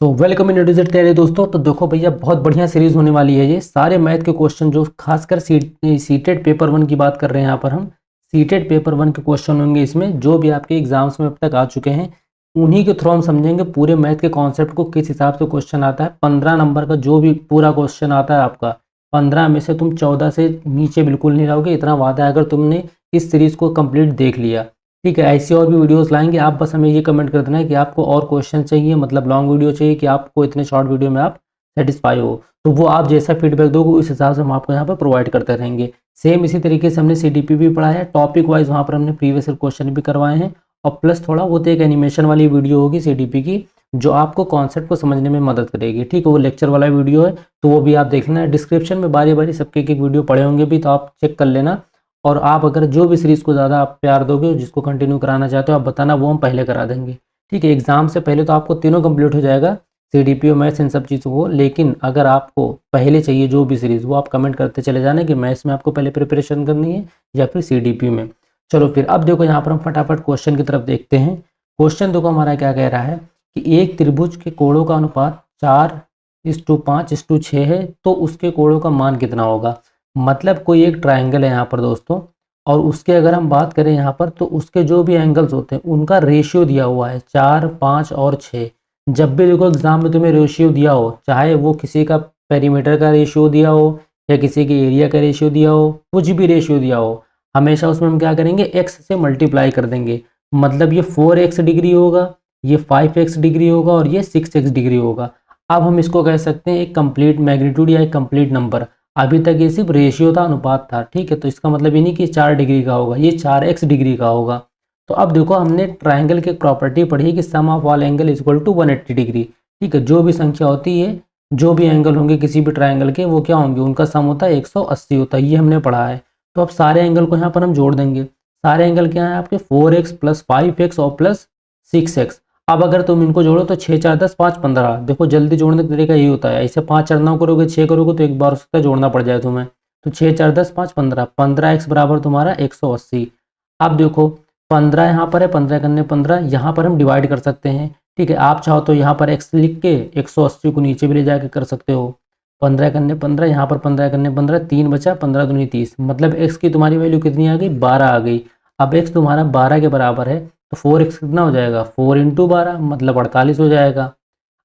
So welcome in digit तैयारी दोस्तों। तो देखो भैया, बहुत बढ़िया सीरीज होने वाली है। ये सारे मैथ के क्वेश्चन जो खासकर सीटेड पेपर वन की बात कर रहे हैं, यहाँ पर हम सीटेड पेपर वन के क्वेश्चन होंगे। इसमें जो भी आपके एग्जाम्स में अब तक आ चुके हैं उन्हीं के थ्रू हम समझेंगे पूरे मैथ के कॉन्सेप्ट को, किस हिसाब से क्वेश्चन आता है। 15 नंबर का जो भी पूरा क्वेश्चन आता है आपका, 15 में से तुम 14 से नीचे बिल्कुल नहीं रहोगे, इतना वादा है अगर तुमने इस सीरीज को कंप्लीट देख लिया। ठीक है, ऐसी और भी वीडियोस लाएंगे। आप बस हमें ये कमेंट कर देना है कि आपको और क्वेश्चन चाहिए, मतलब लॉन्ग वीडियो चाहिए, कि आपको इतने शॉर्ट वीडियो में आप सेटिस्फाई हो। तो वो आप जैसा फीडबैक दोगे उस हिसाब से हम आपको यहाँ पर प्रोवाइड करते रहेंगे। सेम इसी तरीके से हमने सीडीपी भी पढ़ा है, टॉपिक वाइज वहाँ पर हमने प्रीवियस क्वेश्चन भी करवाए हैं। और प्लस थोड़ा वो तो एक एनिमेशन वाली वीडियो होगी सीडीपी की, जो आपको कॉन्सेप्ट को समझने में मदद करेगी। ठीक है, वो लेक्चर वाला वीडियो है, तो वो भी आप देख लेना। डिस्क्रिप्शन में बारी बारी सबके एक वीडियो पड़े होंगे भी, तो आप चेक कर लेना। और आप अगर जो भी सीरीज़ को ज़्यादा आप प्यार दोगे, जिसको कंटिन्यू कराना चाहते हो आप बताना, वो हम पहले करा देंगे। ठीक है, एग्ज़ाम से पहले तो आपको तीनों कंप्लीट हो जाएगा, सीडीपी और मैथ्स, इन सब चीज़ों को। लेकिन अगर आपको पहले चाहिए जो भी सीरीज़, वो आप कमेंट करते चले जाना कि मैथ्स में आपको पहले प्रिपरेशन करनी है या फिर सीडीपी में। चलो फिर, अब देखो यहाँ पर हम फटाफट क्वेश्चन की तरफ देखते हैं। क्वेश्चन देखो हमारा क्या कह रहा है कि एक त्रिभुज के कोणों का अनुपात 4:5:6 है, तो उसके कोणों का मान कितना होगा। मतलब कोई एक ट्राइंगल है यहाँ पर दोस्तों, और उसके अगर हम बात करें यहाँ पर, तो उसके जो भी एंगल्स होते हैं उनका रेशियो दिया हुआ है 4, 5 और 6। जब भी देखो एग्जाम में तुम्हें रेशियो दिया हो, चाहे वो किसी का पेरीमीटर का रेशियो दिया हो या किसी के एरिया का रेशियो दिया हो, कुछ भी रेशियो दिया हो, हमेशा उसमें हम क्या करेंगे, एक्स से मल्टीप्लाई कर देंगे। मतलब ये 4x डिग्री होगा, ये 5x डिग्री होगा और ये 6x डिग्री होगा। अब हम इसको कह सकते हैं एक कंप्लीट मैग्नीट्यूड या एक कंप्लीट नंबर। अभी तक ये सिर्फ रेशियो था, अनुपात था। ठीक है, तो इसका मतलब ये नहीं कि 4 डिग्री का होगा, ये 4x डिग्री का होगा। तो अब देखो, हमने ट्राइंगल की एक प्रॉपर्टी पढ़ी है कि sum of all angle is equal to 180 degree. ठीक है, जो भी संख्या होती है, जो भी एंगल होंगे किसी भी ट्राइंगल के, वो क्या होंगे, उनका सम होता है 180 होता है। ये हमने पढ़ा है। तो अब सारे एंगल को यहाँ पर हम जोड़ देंगे। सारे एंगल क्या है आपके, 4x प्लस 5x और प्लस 6x। अब अगर तुम इनको जोड़ो तो 6 4 10 5 15। देखो जल्दी जोड़ने का तरीका यही होता है, ऐसे 5 4 9 करोगे, 6 करोगे तो एक बार हो सकता है जोड़ना पड़ जाए तुम्हें। तो 6 4 10 5 15, 15x बराबर तुम्हारा 180। अब देखो 15 यहाँ पर है, 15 करने 15, यहाँ पर हम डिवाइड कर सकते हैं। ठीक है, आप चाहो तो यहाँ पर x लिख के 180 को नीचे भी ले जाके कर सकते हो। 15 करने 15, यहाँ पर 15 करने 15, 3 बचा, 15 दूनी 30। मतलब x की तुम्हारी वैल्यू कितनी आ गई, 12 आ गई। अब x तुम्हारा 12 के बराबर है, तो 4x कितना हो जाएगा, 4 इंटू 12 मतलब 48 हो जाएगा।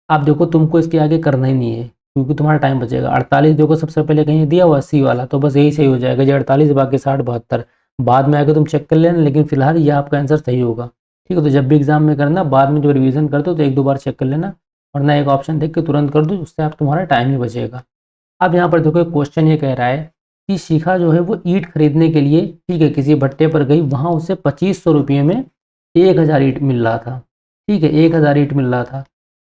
अब देखो तुमको इसके आगे करना ही नहीं है, क्योंकि तुम्हारा टाइम बचेगा। 48 देखो सबसे पहले कहीं दिया हुआ सी वाला, तो बस यही सही हो जाएगा, ये 48 बाकी 60 72। बाद में आके तुम चेक कर लेना, लेकिन फिलहाल ये आपका आंसर सही होगा। ठीक है, तो जब भी एग्जाम में करना, बाद में जब रिवीजन करते हो तो एक दो बार चेक कर लेना, वरना एक ऑप्शन देख के तुरंत कर दो, उससे आप तुम्हारा टाइम ही बचेगा। अब यहाँ पर देखो एक क्वेश्चन ये कह रहा है कि शिखा जो है वो ईंट खरीदने के लिए, ठीक है, किसी भट्टे पर गई, वहाँ उसे 2500 रुपये में 1000 ईंट मिल रहा था। ठीक है, 1000 ईंट मिल रहा था।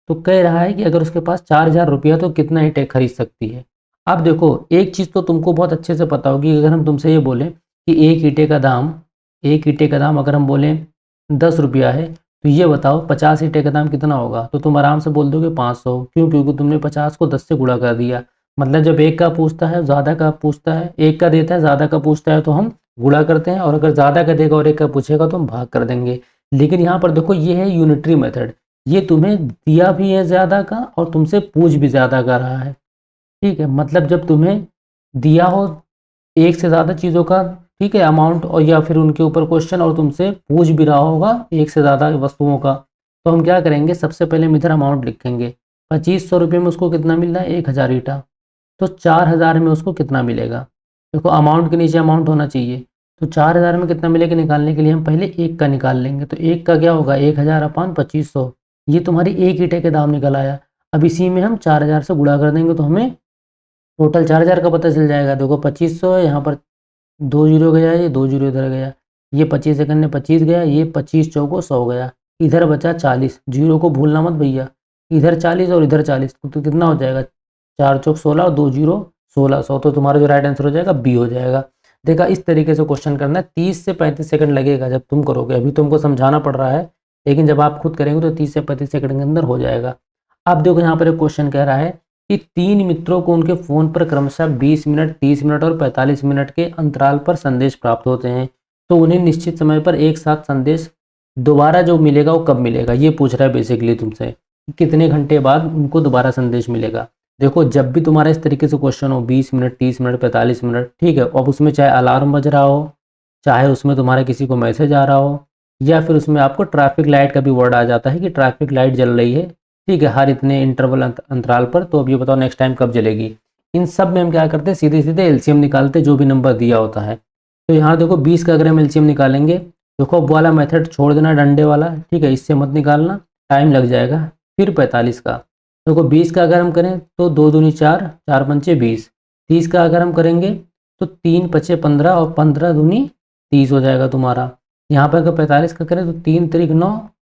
तो कह रहा है कि अगर उसके पास 4000 रुपया तो कितना ईंटें खरीद सकती है। अब देखो एक चीज़ तो तुमको बहुत अच्छे से पता होगी, अगर हम तुमसे ये बोलें कि एक ईंटे का दाम अगर हम बोलें 10 रुपया है, तो ये बताओ 50 ईंटे का दाम कितना होगा। तो तुम आराम से बोल दोगे 500। क्यों, क्योंकि तुमने 50 को 10 से गुणा कर दिया। मतलब जब एक का पूछता है, ज़्यादा का पूछता है, एक का देता है, ज़्यादा का पूछता है, तो हम गुणा करते हैं, और अगर ज़्यादा का देगा और एक का पूछेगा तो हम भाग कर देंगे। लेकिन यहाँ पर देखो ये है यूनिटरी मेथड, ये तुम्हें दिया भी है ज़्यादा का और तुमसे पूछ भी ज़्यादा का रहा है। ठीक है, मतलब जब तुम्हें दिया हो एक से ज़्यादा चीज़ों का, ठीक है, अमाउंट, और या फिर उनके ऊपर क्वेश्चन, और तुमसे पूछ भी रहा होगा एक से ज़्यादा वस्तुओं का, तो हम क्या करेंगे, सबसे पहले हम इधर अमाउंट लिखेंगे। 2500 रुपये में उसको कितना मिल रहा है, 1000 ईंटा। तो 4000 में उसको कितना मिलेगा। देखो अमाउंट के नीचे अमाउंट होना चाहिए, तो 4000 में कितना मिलेगा निकालने के लिए हम पहले एक का निकाल लेंगे। तो एक का क्या होगा, 1000 अपान 2500, ये तुम्हारी एक ईंटे के दाम निकल आया। अब इसी में हम 4000 से गुणा कर देंगे, तो हमें टोटल 4000 का पता चल जाएगा। देखो 2500 है, यहाँ पर 2 जीरो गया, ये 2 जीरो इधर गया, ये 25 सेकंड में 25 गया, ये 25 चौको 100 गया, इधर बचा 40। जीरो को भूलना मत भैया, इधर 40 और इधर 40, तो कितना हो जाएगा, 4 चौक 16 और 2 जीरो 1600। तो तुम्हारा जो राइट आंसर हो जाएगा बी हो जाएगा। देखा, इस तरीके से क्वेश्चन करना है। 30 से 35 सेकंड लगेगा जब तुम करोगे, अभी तुमको समझाना पड़ रहा है, लेकिन जब आप खुद करेंगे तो 30 से 35 सेकंड के अंदर हो जाएगा। अब देखो यहाँ पर एक क्वेश्चन कह रहा है कि 3 मित्रों को उनके फ़ोन पर क्रमशः 20 मिनट, 30 मिनट और 45 मिनट के अंतराल पर संदेश प्राप्त होते हैं, तो उन्हें निश्चित समय पर एक साथ संदेश दोबारा जो मिलेगा वो कब मिलेगा, ये पूछ रहा है बेसिकली तुमसे। कितने घंटे बाद उनको दोबारा संदेश मिलेगा। देखो जब भी तुम्हारा इस तरीके से क्वेश्चन हो 20 मिनट 30 मिनट 45 मिनट, ठीक है, अब उसमें चाहे अलार्म बज रहा हो, चाहे उसमें तुम्हारा किसी को मैसेज आ रहा हो, या फिर उसमें आपको ट्रैफिक लाइट का भी वर्ड आ जाता है कि ट्रैफिक लाइट जल रही है, ठीक है, हर इतने इंटरवल अंतराल पर, तो अब ये बताओ नेक्स्ट टाइम कब जलेगी। इन सब में हम क्या करते हैं, सीधे सीधे एलसीएम निकालते जो भी नंबर दिया होता है। तो यहाँ देखो 20 का अगर हम एलसीएम निकालेंगे, देखो अब वाला मेथड छोड़ देना डंडे वाला, ठीक है, इससे मत निकालना, टाइम लग जाएगा। फिर 45 का, देखो 20 का अगर हम करें तो 2 दूनी 4, 4 पंचे 20। 30 का अगर हम करेंगे तो 3 पचे 15 और 15 दूनी 30 हो जाएगा तुम्हारा। यहाँ पर अगर 45 का करें तो 3 तिरिक 9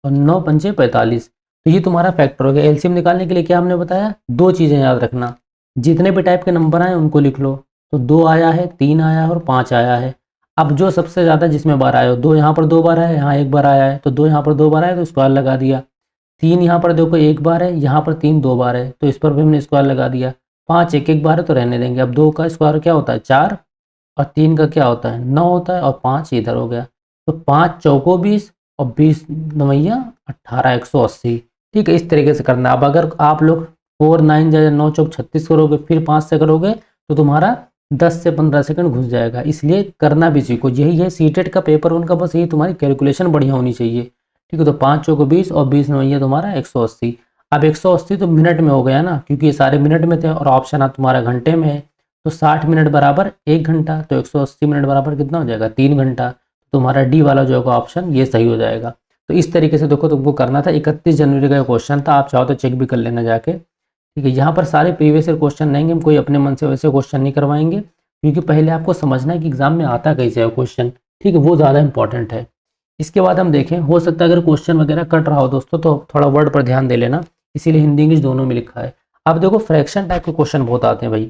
और 9 पंचे 45। तो ये तुम्हारा फैक्टर हो गया। एलसीएम निकालने के लिए क्या हमने बताया, दो चीज़ें याद रखना, जितने भी टाइप के नंबर आए उनको लिख लो। तो 2 आया है, 3 आया है और 5 आया है। अब जो सबसे ज़्यादा जिसमें बार आया हो, 2 यहाँ पर 2 बार आया है, यहाँ 1 बार आया है, तो 2 यहाँ पर 2 बार आया तो स्क्वायर लगा दिया। 3 यहाँ पर देखो 1 बार है, यहाँ पर 3 2 बार है, तो इस पर भी हमने स्क्वायर लगा दिया। 5 1 1 बार है तो रहने देंगे। अब 2 का स्क्वायर क्या होता है 4, और 3 का क्या होता है 9 होता है, और 5 इधर हो गया। तो 5 चौको 20 और 20 नवैया 18, 180। ठीक है, इस तरीके से करना। अब अगर आप लोग 4 9 या 9 चौक 36 करोगे, फिर 5 से करोगे तो तुम्हारा 10 से 15 सेकंड घुस जाएगा। इसलिए करना भी सीखो, यही है सीटेट का पेपर उनका, बस यही तुम्हारी कैलकुलेशन बढ़िया होनी चाहिए। ठीक है, तो 5 चौको 20 और 20 नवैया तुम्हारा 180। अब 180 तो मिनट में हो गया ना, क्योंकि ये सारे मिनट में थे और ऑप्शन आप तुम्हारा घंटे में है। तो 60 मिनट बराबर 1 घंटा, तो 180 मिनट बराबर कितना हो जाएगा 3 घंटा। तुम्हारा डी वाला जो होगा ऑप्शन ये सही हो जाएगा। तो इस तरीके से देखो तुमको करना था। 31 जनवरी का क्वेश्चन था, आप चाहो तो चेक भी कर लेना जाके। ठीक है, यहाँ पर सारे प्रीवियस ईयर क्वेश्चन रहेंगे, हम कोई अपने मन से वैसे क्वेश्चन नहीं करवाएंगे, क्योंकि पहले आपको समझना है कि एग्जाम में आता कैसे है क्वेश्चन। ठीक है, वो ज़्यादा इंपॉर्टेंट है। इसके बाद हम देखें, हो सकता है अगर क्वेश्चन वगैरह कट रहा हो दोस्तों तो थोड़ा वर्ड पर ध्यान दे लेना, इसीलिए हिंदी इंग्लिश दोनों में लिखा है। अब देखो फ्रैक्शन टाइप के क्वेश्चन बहुत आते हैं भाई।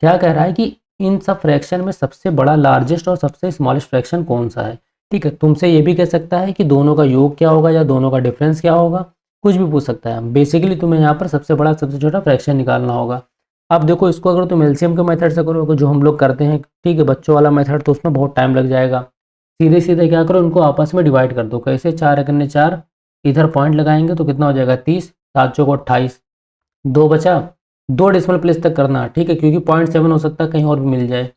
क्या कह रहा है कि इन सब फ्रैक्शन में सबसे बड़ा लार्जेस्ट और सबसे स्मॉलेस्ट फ्रैक्शन कौन सा है। ठीक है, तुमसे ये भी कह सकता है कि दोनों का योग क्या होगा या दोनों का डिफरेंस क्या होगा, कुछ भी पूछ सकता है। बेसिकली तुम्हें यहाँ पर सबसे बड़ा सबसे छोटा फ्रैक्शन निकालना होगा। अब देखो इसको अगर तुम एलसीएम के मेथड से करोगे जो हम लोग करते हैं, ठीक है, बच्चों वाला मेथड, तो उसमें बहुत टाइम लग जाएगा। सीधे सीधे क्या करो, इनको आपस में डिवाइड कर दो। कैसे, 4 एकन्ने 4, इधर पॉइंट लगाएंगे तो कितना हो जाएगा 30, 7 चौको 28, 2 बचा, 2 डेसिमल प्लेस तक करना। ठीक है, क्योंकि 0.7 हो सकता है कहीं और भी मिल जाए।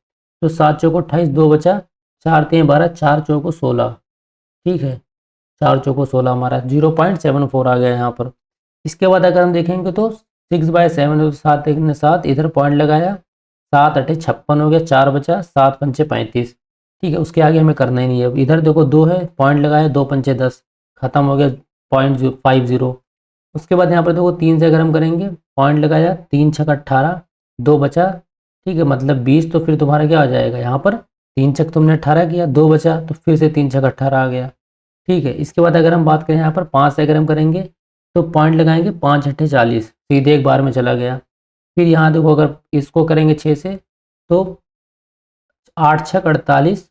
तो 7 चौको 28, 2 बचा, 4 3 12, 4 चौको 16। ठीक है, 4 चौको 16 हमारा 0.74 आ गया यहाँ पर। इसके बाद अगर हम देखेंगे तो 6/7 तो 7 एक ने 7, इधर पॉइंट लगाया, 7 8 56 हो गया, 4 बचा, 7 पंचे 35। ठीक है, उसके आगे हमें करना ही नहीं है। अब इधर देखो 2 है, पॉइंट लगाया, 2 पंचे 10, खत्म हो गया 0.50। उसके बाद यहाँ पर देखो 3 से अगर हम करेंगे, पॉइंट लगाया, 3 छक 18, 2 बचा, ठीक है, मतलब 20। तो फिर तुम्हारा क्या आ जाएगा यहाँ पर, 3 छक तुमने 18 किया, 2 बचा, तो फिर से 3 छक 18 आ गया। ठीक है, इसके बाद अगर हम बात करें यहाँ पर 5 से अगर हम करेंगे तो पॉइंट लगाएंगे, 5 अट्ठे 40, सीधे एक बार में चला गया। फिर यहाँ देखो अगर इसको करेंगे 6 से तो 8 छक 48,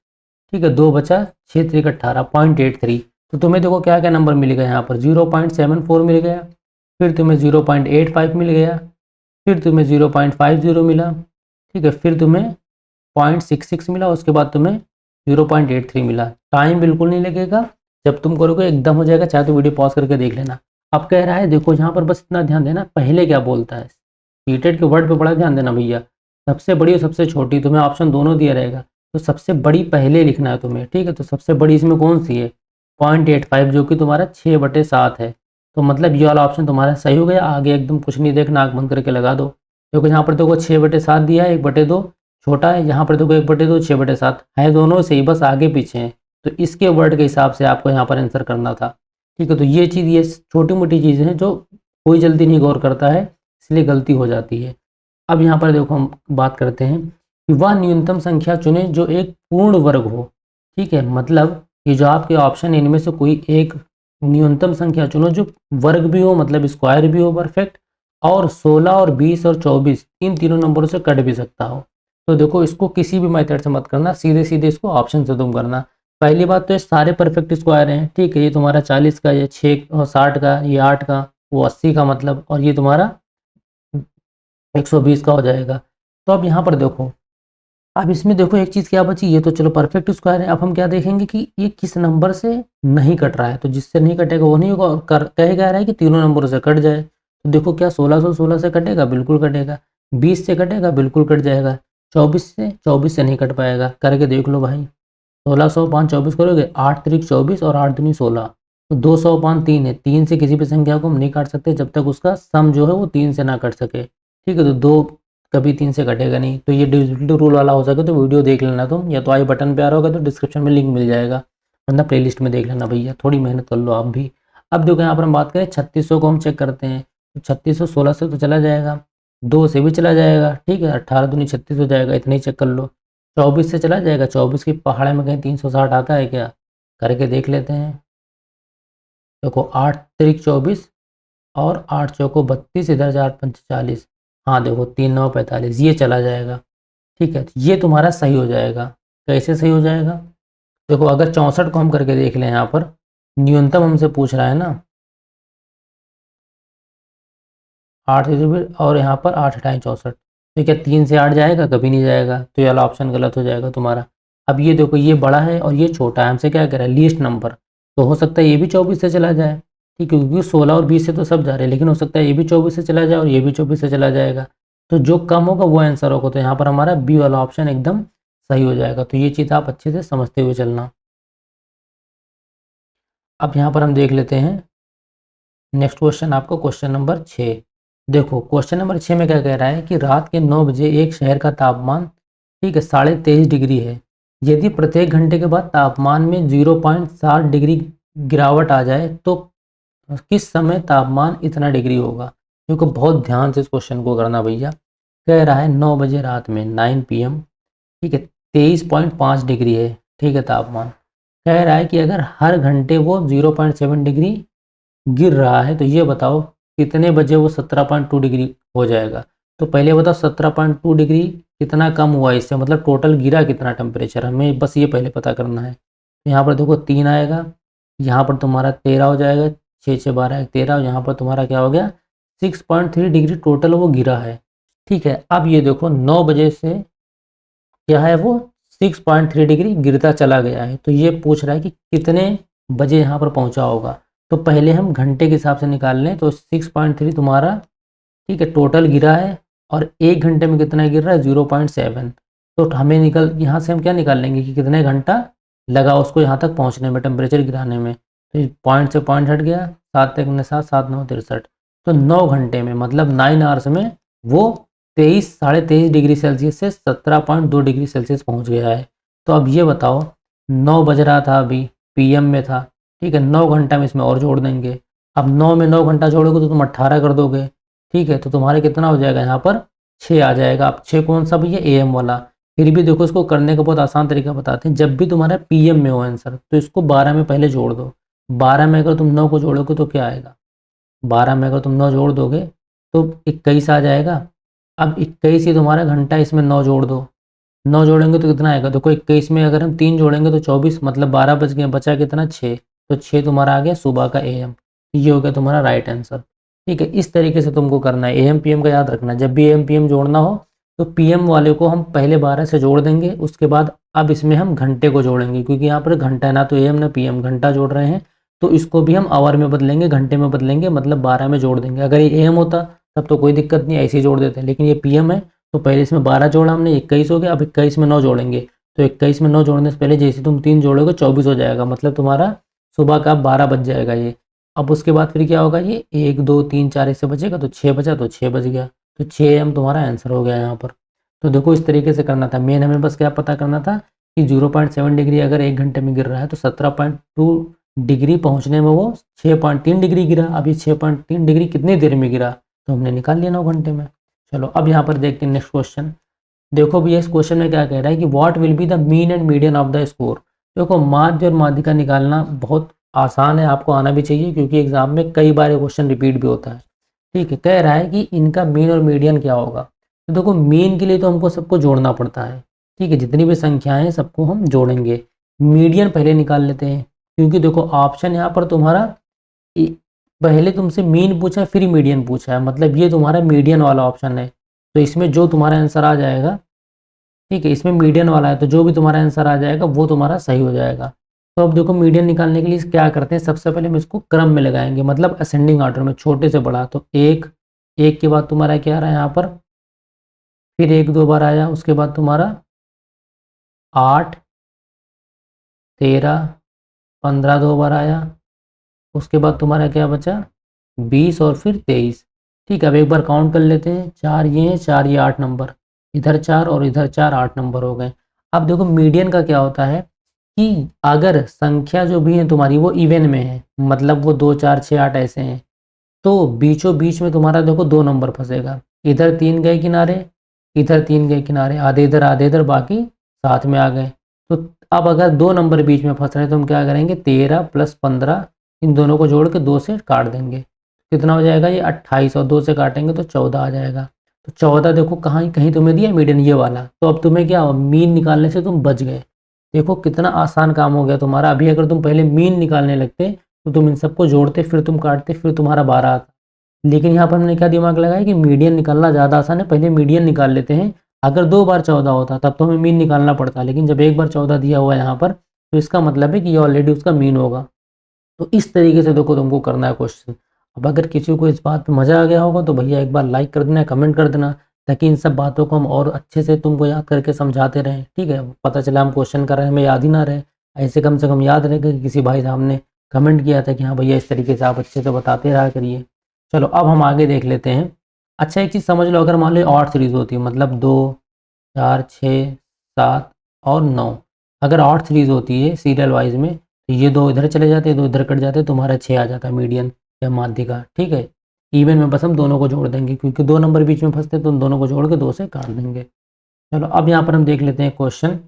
ठीक है, 2 बचा, 6 3 18, 0.83। तो तुम्हें देखो क्या क्या नंबर मिल गया यहाँ पर, 0.74 मिल गया, फिर तुम्हें 0.85 मिल गया, फिर तुम्हें 0.50 मिला, ठीक है, फिर तुम्हें 0.66 मिला, उसके बाद तुम्हें 0.83 मिला। टाइम बिल्कुल नहीं लगेगा, जब तुम करोगे एकदम हो जाएगा। चाहे तो वीडियो पॉज करके देख लेना। अब कह रहा है देखो यहाँ पर बस इतना ध्यान देना, पहले क्या बोलता है, सीटेड के वर्ड पे बड़ा ध्यान देना भैया। सबसे बड़ी और सबसे छोटी तुम्हें ऑप्शन दोनों दिया रहेगा, तो सबसे बड़ी पहले लिखना है तुम्हें। ठीक है, तो सबसे बड़ी इसमें कौन सी है 0.85, जो कि तुम्हारा 6/7 है। तो मतलब ये वाला ऑप्शन तुम्हारा सही हो गया। आगे एकदम कुछ नहीं देखना, आँख बंद करके लगा दो, क्योंकि यहाँ पर देखो 6/7 दिया है, 1/2 छोटा है, यहाँ पर देखो 1/2 6/7 है, दोनों से ही बस आगे पीछे हैं। तो इसके वर्ड के हिसाब से आपको यहाँ पर आंसर करना था। ठीक है, तो ये चीज़, ये छोटी मोटी चीज़ें हैं जो कोई जल्दी नहीं गौर करता है, इसलिए गलती हो जाती है। अब यहाँ पर देखो हम बात करते हैं कि वह न्यूनतम संख्या चुने जो एक पूर्ण वर्ग हो। ठीक है, मतलब ये जो आपके ऑप्शन है इनमें से कोई एक न्यूनतम संख्या चुनो जो वर्ग भी हो, मतलब स्क्वायर भी हो परफेक्ट, और 16 और 20 और 24 इन तीनों नंबरों से कट भी सकता हो। तो देखो इसको किसी भी मेथड से मत करना, सीधे सीधे इसको ऑप्शन से तुम करना। पहली बात तो ये सारे परफेक्ट स्क्वायर हैं। ठीक है, ये तुम्हारा 40 का, ये 6 और 60 का, ये 8 का, वो 80 का मतलब, और ये तुम्हारा 120 का हो जाएगा। तो अब यहाँ पर देखो, अब इसमें देखो एक चीज़ क्या बची, ये तो चलो परफेक्ट स्क्वायर है। अब हम क्या देखेंगे कि ये किस नंबर से नहीं कट रहा है, तो जिससे नहीं कटेगा वो नहीं होगा, कह रहा है कि तीनों नंबरों से कट जाए। तो देखो क्या 1616 से कटेगा, बिल्कुल कटेगा। 20 से कटेगा, बिल्कुल कट जाएगा। 24 से नहीं कट पाएगा, करके देख लो भाई। 1605 24 करोगे, 8 त्रिक 24 और 8 दूनी 16, तो 205 3 है। 3 से किसी भी संख्या को हम नहीं काट सकते जब तक उसका सम जो है वो 3 से ना कट सके, ठीक है। तो 2 कभी 3 से कटेगा नहीं। तो ये डिविजिबिलिटी रूल वाला हो सके तो वीडियो देख लेना तुम, या तो आई बटन पे आ रहा होगा तो डिस्क्रिप्शन में लिंक मिल जाएगा, वरना प्लेलिस्ट में देख लेना भैया, थोड़ी मेहनत कर लो आप भी। अब देखो यहाँ पर हम बात करें 3600 को हम चेक करते हैं, तो 3600 16 से तो चला जाएगा, 2 से भी चला जाएगा, ठीक है। 18 दूनी 36 हो जाएगा, इतना ही चेक कर लो। 24 से चला जाएगा, 24 की पहाड़े में कहीं 360 आता है क्या, करके देख लेते हैं। देखो 8 त्रिक 24 और 8 चौको 32, इधर 4 पंच 40, हाँ देखो 3 9 45, ये चला जाएगा, ठीक है। तो ये तुम्हारा सही हो जाएगा। कैसे सही हो जाएगा, देखो अगर 64 को हम करके देख लें, यहाँ पर न्यूनतम हमसे पूछ रहा है ना, 8 और यहाँ पर 8 अठाई 64, तो क्या 3 से 8 जाएगा, कभी नहीं जाएगा, तो ये वाला ऑप्शन गलत हो जाएगा तुम्हारा। अब ये देखो ये बड़ा है और ये छोटा है, हमसे क्या कह रहा है, लीस्ट नंबर, तो हो सकता है ये भी 24 से चला जाए, ठीक है, क्योंकि 16 और 20 से तो सब जा रहे हैं, लेकिन हो सकता है ये भी 24 से चला जाए और ये भी 24 से चला जाएगा, तो जो कम होगा वो आंसर होगा। तो यहाँ पर हमारा बी वाला ऑप्शन एकदम सही हो जाएगा। तो ये चीज़ आप अच्छे से समझते हुए चलना। अब यहाँ पर हम देख लेते हैं नेक्स्ट क्वेश्चन, आपको क्वेश्चन नंबर 6। देखो क्वेश्चन नंबर 6 में क्या कह रहा है कि रात के 9 बजे एक शहर का तापमान, ठीक है, 23.5 डिग्री है। यदि प्रत्येक घंटे के बाद तापमान में 0.7 डिग्री गिरावट आ जाए तो किस समय तापमान इतना डिग्री होगा। क्योंकि बहुत ध्यान से इस क्वेश्चन को करना भैया। कह रहा है 9 बजे रात में 9 PM, ठीक है, 23.5 डिग्री है, ठीक है तापमान। कह रहा है कि अगर हर घंटे वो 0.7 डिग्री गिर रहा है तो ये बताओ कितने बजे वो 17.2 डिग्री हो जाएगा। तो पहले बताओ 17.2 डिग्री कितना कम हुआ इससे, मतलब टोटल गिरा कितना टेम्परेचर, हमें बस ये पहले पता करना है। तो यहाँ पर देखो 3 आएगा, यहाँ पर तुम्हारा 13 हो जाएगा, 6 6 12 13, और यहाँ पर तुम्हारा क्या हो गया 6.3 डिग्री टोटल वो गिरा है, ठीक है। अब ये देखो 9 बजे से क्या है वो 6.3 डिग्री गिरता चला गया है, तो ये पूछ रहा है कि कितने बजे यहाँ पर पहुँचा होगा। तो पहले हम घंटे के हिसाब से निकाल लें, तो 6.3 तुम्हारा, ठीक है, टोटल गिरा है, और एक घंटे में कितना गिर रहा है 0.7, तो हमें यहाँ से हम क्या निकाल लेंगे कि कितने घंटा लगा उसको यहाँ तक पहुँचने में, टेम्परेचर गिराने में। तो पॉइंट से पॉइंट हट गया, 7 तक 7 7 9 63, तो 9 घंटे में मतलब 9 आवर्स में वो 23 डिग्री सेल्सियस से 17.2 डिग्री सेल्सियस पहुँच गया है। तो अब ये बताओ 9 बज रहा था, अभी PM में था, ठीक है, 9 घंटा में इसमें और जोड़ देंगे। अब 9 में 9 घंटा जोड़ोगे तो तुम 18 कर दोगे, ठीक है, तो तुम्हारे कितना हो जाएगा यहाँ पर 6 आ जाएगा। अब 6 कौन सा भैया, AM वाला। फिर भी देखो इसको करने का बहुत आसान तरीका बताते हैं, जब भी तुम्हारा PM में हो आंसर तो इसको 12 में पहले जोड़ दो। 12 में अगर तुम 9 को जोड़ोगे तो क्या आएगा, 12 में अगर तुम 9 जोड़ दोगे तो 21 आ जाएगा। अब 21 ही तुम्हारा घंटा, इसमें 9 जोड़ दो, 9 जोड़ेंगे तो कितना आएगा, देखो 21 में अगर हम 3 जोड़ेंगे तो 24, मतलब 12 बच गए, बचा कितना 6, तो 6 तुम्हारा आ गया सुबह का AM। ये हो गया तुम्हारा राइट आंसर, ठीक है। इस तरीके से तुमको करना है, AM PM का याद रखना, जब भी AM PM जोड़ना हो तो PM वाले को हम पहले 12 से जोड़ देंगे, उसके बाद अब इसमें हम घंटे को जोड़ेंगे, क्योंकि यहाँ पर घंटा है ना, तो AM ना PM, घंटा जोड़ रहे हैं, तो इसको भी हम आवर में बदलेंगे, घंटे में बदलेंगे, मतलब 12 में जोड़ देंगे। अगर ये AM होता तब तो कोई दिक्कत नहीं, ऐसे ही जोड़ देते हैं, लेकिन ये PM है तो पहले इसमें 12 जोड़ा हमने, 21 हो गया। अब 21 में 9 जोड़ेंगे, तो 21 में 9 जोड़ने से पहले जैसे तुम 3 जोड़ोगे 24 हो जाएगा, मतलब तुम्हारा सुबह का 12 बज जाएगा ये। अब उसके बाद फिर क्या होगा, ये 1 2 3 4 इससे बचेगा, तो 6 बचा, तो 6 बज गया, तो 6 AM तुम्हारा आंसर हो गया यहाँ पर। तो देखो इस तरीके से करना था, मेन हमें बस क्या पता करना था कि 0.7 डिग्री अगर 1 घंटे में गिर रहा है तो 17.2 डिग्री पहुँचने में वो 6.3 डिग्री गिरा। अब ये 6.3 डिग्री कितनी देर में गिरा, तो हमने निकाल लिया 9 घंटे में। चलो अब यहाँ पर देखते हैं नेक्स्ट क्वेश्चन। देखो भैया इस क्वेश्चन में क्या कह रहा है कि what will be the mean and median of the score. देखो माध्य और माध्यिका निकालना बहुत आसान है, आपको आना भी चाहिए, क्योंकि एग्जाम में कई बार ये क्वेश्चन रिपीट भी होता है, ठीक है। कह रहा है कि इनका मीन और मीडियन क्या होगा। तो देखो मीन के लिए तो हमको सबको जोड़ना पड़ता है, ठीक है, जितनी भी संख्याएं हैं सबको हम जोड़ेंगे। मीडियन पहले निकाल लेते हैं, क्योंकि देखो ऑप्शन यहाँ पर तुम्हारा पहले तुमसे मीन पूछा है फिर मीडियन पूछा है, मतलब ये तुम्हारा मीडियन वाला ऑप्शन है। तो इसमें जो तुम्हारा आंसर आ जाएगा, ठीक है, इसमें मीडियन वाला है, तो जो भी तुम्हारा आंसर आ जाएगा वो तुम्हारा सही हो जाएगा। तो अब देखो मीडियन निकालने के लिए क्या करते हैं, सबसे पहले हम इसको क्रम में लगाएंगे, मतलब असेंडिंग ऑर्डर में, छोटे से बड़ा। तो 1 एक के बाद तुम्हारा क्या आ रहा है यहाँ पर, फिर एक दो बार आया, उसके बाद तुम्हारा 8, 13, 15 दो बार आया, उसके बाद तुम्हारा क्या बचा 20 और फिर 23। ठीक है, अब एक बार काउंट कर लेते हैं, 4 ये हैं, 4 ये 8 नंबर, इधर 4 और इधर 4, 8 नंबर हो गए। अब देखो मीडियन का क्या होता है कि अगर संख्या जो भी है तुम्हारी वो इवन में है, मतलब वो 2 4 6 8 ऐसे हैं, तो बीचों बीच में तुम्हारा देखो 2 नंबर फंसेगा। इधर 3 गए किनारे, इधर 3 गए किनारे, आधे इधर बाकी साथ में आ गए। तो अब अगर 2 नंबर बीच में फंस रहे हैं तो हम क्या करेंगे, 13 प्लस 15 इन दोनों को जोड़ के 2 से काट देंगे। कितना हो जाएगा ये 28, और 2 से काटेंगे तो 14 आ जाएगा। तो 14 देखो कहाँ कहीं तुम्हें दिया मीडियन ये वाला, तो अब तुम्हें क्या मीन निकालने से तुम बच गए। देखो कितना आसान काम हो गया तुम्हारा। अभी अगर तुम पहले मीन निकालने लगते तो तुम इन सबको जोड़ते, फिर तुम काटते, फिर तुम्हारा 12 आता। लेकिन यहाँ पर हमने क्या दिमाग लगाया कि मीडियन निकालना ज़्यादा आसान है, पहले मीडियन निकाल लेते हैं। अगर 2 बार 14 होता तब तो हमें मीन निकालना पड़ता, लेकिन जब एक बार 14 दिया हुआ है यहाँ पर, तो इसका मतलब है कि ये ऑलरेडी उसका मीन होगा। तो इस तरीके से देखो तुमको करना है क्वेश्चन। अब अगर किसी को इस बात में मज़ा आ गया होगा तो भैया एक बार लाइक कर देना, कमेंट कर देना, ताकि इन सब बातों को हम और अच्छे से तुमको याद करके समझाते रहें। ठीक है, पता चला हम क्वेश्चन कर रहे हैं हमें याद ही ना रहे, ऐसे कम से कम याद रहेगा कि किसी भाई साहब ने कमेंट किया था कि हाँ भैया इस तरीके से आप अच्छे से बताते रहा करिए। चलो अब हम आगे देख लेते हैं। अच्छा एक चीज़ समझ लो, अगर मान लो ऑड सीरीज़ होती है, मतलब 2 4 6 7 और 9, अगर ऑड सीरीज़ होती है सीरियल वाइज में, तो ये 2 इधर चले जाते, 2 इधर कट जाते, तुम्हारा 6 आ जाता मीडियन या माध्य का। ठीक है, इवन में बस हम दोनों को जोड़ देंगे, क्योंकि 2 नंबर बीच में फंसते तो उन दोनों को जोड़ के 2 से काट देंगे। चलो अब यहाँ पर हम देख लेते हैं क्वेश्चन।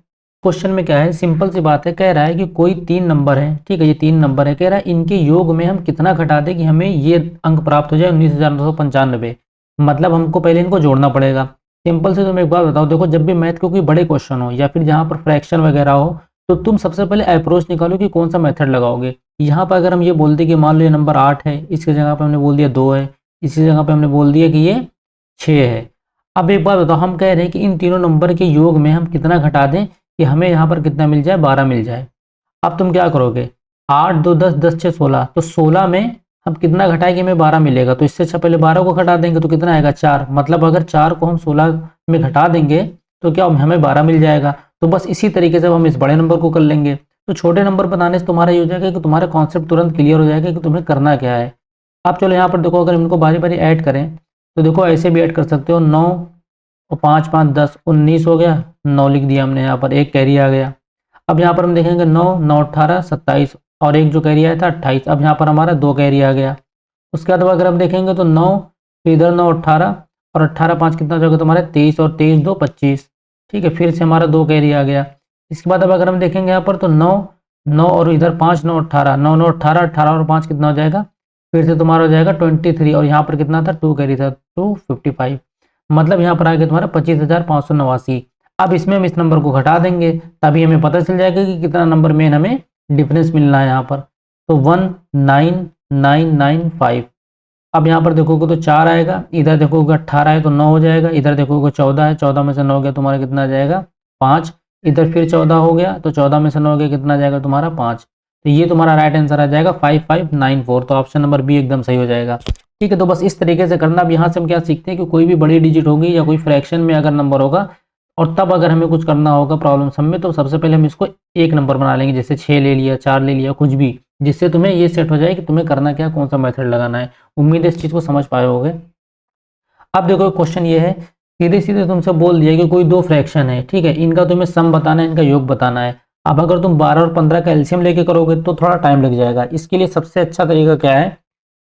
क्वेश्चन में क्या है, सिंपल सी बात है, कह रहा है कि कोई 3 नंबर है। ठीक है, ये 3 नंबर है, कह रहा है इनके योग में हम कितना घटा दें कि हमें ये अंक प्राप्त हो जाए 19,995। मतलब हमको पहले इनको जोड़ना पड़ेगा। सिंपल से तुम एक बात बताओ, देखो जब भी मैथ के कोई बड़े क्वेश्चन हो या फिर जहाँ पर फ्रैक्शन वगैरह हो, तो तुम सबसे पहले अप्रोच निकालो कि कौन सा मेथड लगाओगे। यहाँ पर अगर हम ये बोलते कि मान लो ये नंबर 8 है, इसकी जगह पर हमने बोल दिया 2 है, इसी जगह पर हमने बोल दिया कि ये 6 है। अब एक बात बताओ, हम कह रहे हैं कि इन तीनों नंबर के योग में हम कितना घटा दें कि हमें यहाँ पर कितना मिल जाए, 12 मिल जाए। अब तुम क्या करोगे, 8 2 10 10 6 16, तो 16 में हम कितना घटाए कि हमें 12 मिलेगा, तो इससे अच्छा पहले 12 को घटा देंगे तो कितना आएगा 4। मतलब अगर 4 को हम 16 में घटा देंगे तो क्या हमें 12 मिल जाएगा। तो बस इसी तरीके से हम इस बड़े नंबर को कर लेंगे। तो छोटे नंबर बनाने से तुम्हारा ये हो जाएगा कि तुम्हारा कॉन्सेप्ट तुरंत क्लियर हो जाएगा कि तुम्हें करना क्या है। अब चलो यहाँ पर देखो, अगर इनको बारी बारी ऐड करें तो देखो ऐसे भी ऐड कर सकते हो, 9 और 5 5 10 19 हो गया, 9 लिख दिया हमने, यहाँ पर एक कैरी आ गया। अब यहाँ पर हम देखेंगे 9 9 18 27, और एक जो कैरी आया था 28। अब यहाँ पर हमारा 2 कैरी आ गया। उसके बाद अगर हम देखेंगे तो 9, तो इधर 9 18, और 18 5 कितना हो जाएगा तुम्हारे 23, और 23 2 25। ठीक है, फिर से हमारा 2 कैरी आ गया। इसके बाद अब अगर हम देखेंगे यहाँ पर तो 9 9 और इधर 5 9 18, 9 9 18, 18 और 5 कितना हो जाएगा, फिर से तुम्हारा हो जाएगा 23, और यहाँ पर कितना था 2 कैरी था 255। मतलब यहाँ पर आ गया तुम्हारा 25,589। अब इसमें हम इस नंबर को घटा देंगे, तभी हमें पता चल जाएगा कि कितना नंबर में हमें डिफरेंस मिलना है यहाँ पर। तो 19995। अब यहाँ पर देखोगे तो 4 आएगा, इधर देखोगे 18 है तो 9 हो जाएगा, इधर देखोगे 14 है, 14 में से 9 गया तुम्हारा कितना आ जाएगा 5, इधर फिर 14 हो गया तो 14 में से 9 गया कितना आ जाएगा तुम्हारा 5। तो ये तुम्हारा राइट आंसर आ जाएगा 5594। तो ऑप्शन नंबर बी एकदम सही हो जाएगा। ठीक है, तो बस इस तरीके से करना। अब यहाँ से हम क्या सीखते हैं कि कोई भी बड़ी डिजिट होगी या कोई फ्रैक्शन में अगर नंबर होगा, और तब अगर हमें कुछ करना होगा प्रॉब्लम सम में, तो सबसे पहले हम इसको एक नंबर बना लेंगे, जैसे 6 ले लिया, 4 ले लिया, कुछ भी, जिससे तुम्हें ये सेट हो जाए कि तुम्हें करना क्या, कौन सा मेथड लगाना है। उम्मीद है इस चीज़ को समझ पाए होगे। अब देखो क्वेश्चन ये है, सीधे सीधे तुमसे बोल दिया कि कोई 2 फ्रैक्शन है, ठीक है, इनका तुम्हें सम बताना है, इनका योग बताना है। अब अगर तुम 12 और 15 का एलसीएम लेके करोगे तो थोड़ा टाइम लग जाएगा। इसके लिए सबसे अच्छा तरीका क्या है,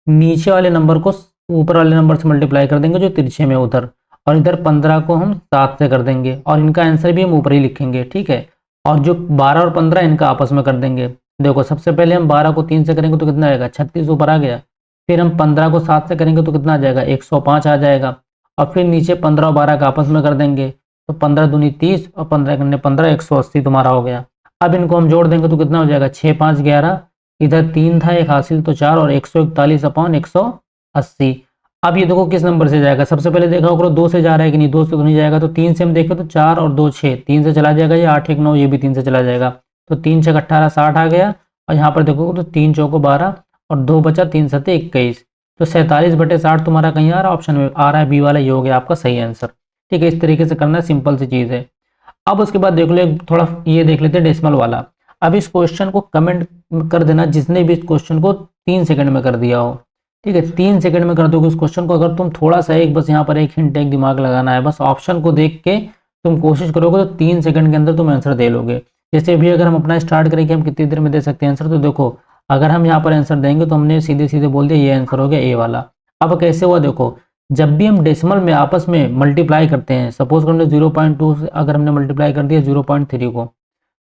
नीचे वाले नंबर को ऊपर वाले नंबर से मल्टीप्लाई कर देंगे जो तिरछे में उधर, और इधर 15 को हम 7 से कर देंगे, और इनका आंसर भी हम ऊपर ही लिखेंगे। ठीक है, और जो 12 और 15 इनका आपस में कर देंगे। देखो सबसे पहले हम 12 को 3 से करेंगे तो कितना आएगा 36 ऊपर आ गया, फिर हम 15 को 7 से करेंगे तो कितना आ जाएगा 105 आ जाएगा, और फिर नीचे 15 और 12 का आपस में कर देंगे तो 15 दूनी 30 और 15 करने 15 180 तुम्हारा हो गया। अब इनको हम जोड़ देंगे तो कितना हो जाएगा 6 5 11, इधर 3 था, एक हासिल तो 4, और 141 अपॉन 180। अब ये देखो किस नंबर से जाएगा, सबसे पहले देखा करो 2 से जा रहा है कि नहीं, 2 से तो नहीं जाएगा, तो 3 से हम देखें तो 4 और 2 6, 3 से चला जाएगा, ये 8 1 9, ये भी 3 से चला जाएगा, तो 3 6 18 60 आ गया। और यहाँ पर देखोगे तो 3 चौको 12 और 2 बचा, 3 7 21, तो 47/60 तुम्हारा कहीं आ रहा है, ऑप्शन में आ रहा है, बी वाला, ये हो गया आपका सही आंसर। ठीक है, इस तरीके से करना, सिंपल सी चीज़ है। अब उसके बाद देख लो थोड़ा ये देख लेते हैं डेसिमल वाला। अब इस क्वेश्चन को कमेंट कर देना जिसने भी इस क्वेश्चन को 3 सेकंड में कर दिया हो। ठीक है, 3 सेकंड में कर दोगे उस क्वेश्चन को। अगर तुम थोड़ा सा एक बस यहाँ पर एक हिंट, एक दिमाग लगाना है, बस ऑप्शन को देख के तुम कोशिश करोगे तो 3 सेकंड के अंदर तुम आंसर दे लोगे। जैसे भी अगर हम अपना स्टार्ट करें कि हम कितनी देर में दे सकते हैं आंसर, तो देखो अगर हम यहाँ पर आंसर देंगे तो हमने सीधे सीधे बोल दिया ये आंसर हो गया ए वाला। अब कैसे हुआ देखो, जब भी हम डेसिमल में आपस में मल्टीप्लाई करते हैं, सपोज हमने 0.2 से अगर हमने मल्टीप्लाई कर दिया 0.3 को,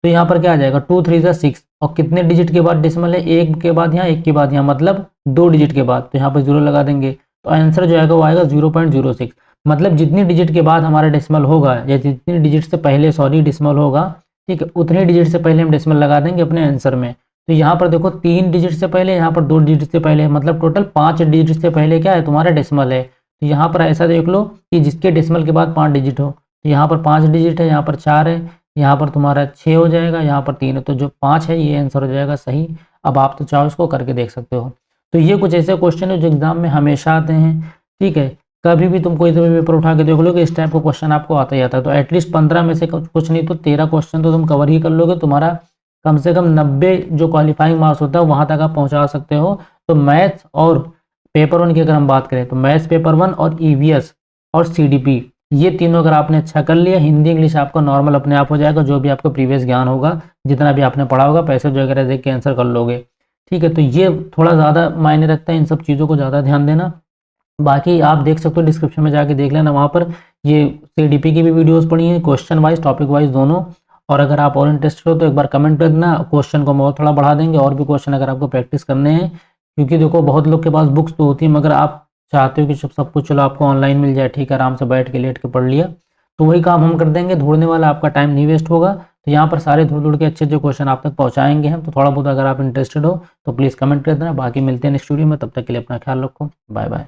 तो यहाँ पर क्या आ जाएगा 2 3 जा 6, और कितने डिजिट के बाद डेसिमल है, एक के बाद यहाँ, एक के बाद यहाँ, मतलब 2 डिजिट के बाद, तो यहाँ पर 0 लगा देंगे, तो आंसर जो आएगा वो आएगा 0.06। मतलब जितनी डिजिट के बाद हमारा डेसिमल होगा, या जितनी डिजिट से पहले सॉरी डेसिमल होगा, ठीक है, उतनी डिजिट से पहले हम डेसिमल लगा देंगे अपने आंसर में। तो यहाँ पर देखो 3 डिजिट से पहले, यहाँ पर 2 डिजिट से पहले, मतलब टोटल 5 डिजिट से पहले क्या है तुम्हारा डेसिमल है। तो यहाँ पर ऐसा देख लो कि जिसके डेसिमल के बाद 5 डिजिट हो, तो यहाँ पर 5 डिजिट है, यहाँ पर 4 है, यहाँ पर तुम्हारा 6 हो जाएगा, यहाँ पर 3 है, तो जो 5 है ये आंसर हो जाएगा सही। अब आप तो चाहो इसको करके देख सकते हो। तो ये कुछ ऐसे क्वेश्चन है जो एग्जाम में हमेशा आते हैं। ठीक है, कभी भी तुम कोई सा भी पेपर उठा के देख लो कि इस टाइप का क्वेश्चन आपको आता ही आता है। तो एटलीस्ट 15 में से कुछ नहीं तो 13 क्वेश्चन तो तुम कवर ही कर लोगे। तुम्हारा कम से कम 90 जो क्वालिफाइंग मार्क्स होता है वहाँ तक आप पहुँचा सकते हो। तो मैथ्स और पेपर 1 की अगर हम बात करें तो मैथ्स पेपर 1 और ईवीएस और सीडीपी, ये तीनों अगर आपने अच्छा कर लिया, हिंदी इंग्लिश आपका नॉर्मल अपने आप हो जाएगा। जो भी आपका प्रीवियस ज्ञान होगा, जितना भी आपने पढ़ा होगा, पैसेज वगैरह देख के आंसर कर लोगे। ठीक है, तो ये थोड़ा ज़्यादा मायने रखता है, इन सब चीज़ों को ज़्यादा ध्यान देना। बाकी आप देख सकते हो डिस्क्रिप्शन में जाके देख लेना, वहाँ पर ये सीडीपी की भी वीडियोस पड़ी हैं, क्वेश्चन वाइज टॉपिक वाइज दोनों। और अगर आप और इंटरेस्टेड हो तो एक बार कमेंट कर देना, क्वेश्चन को हम और थोड़ा बढ़ा देंगे, और भी क्वेश्चन अगर आपको प्रैक्टिस करने हैं। क्योंकि देखो बहुत लोग के पास बुक्स तो होती है, मगर आप चाहते हो कि सब कुछ चलो आपको ऑनलाइन मिल जाए, ठीक है, आराम से बैठ के लेट के पढ़ लिया, तो वही काम हम कर देंगे। ढूंढने वाला आपका टाइम नहीं वेस्ट होगा। तो यहाँ पर सारे ढूंढ के अच्छे अच्छे क्वेश्चन आप तक पहुँचाएंगे हम। तो थोड़ा बहुत अगर आप इंटरेस्टेड हो तो प्लीज़ कमेंट कर देना। बाकी मिलते हैं नेक्स्ट वीडियो में, तब तक के लिए अपना ख्याल रखो, बाय बाय।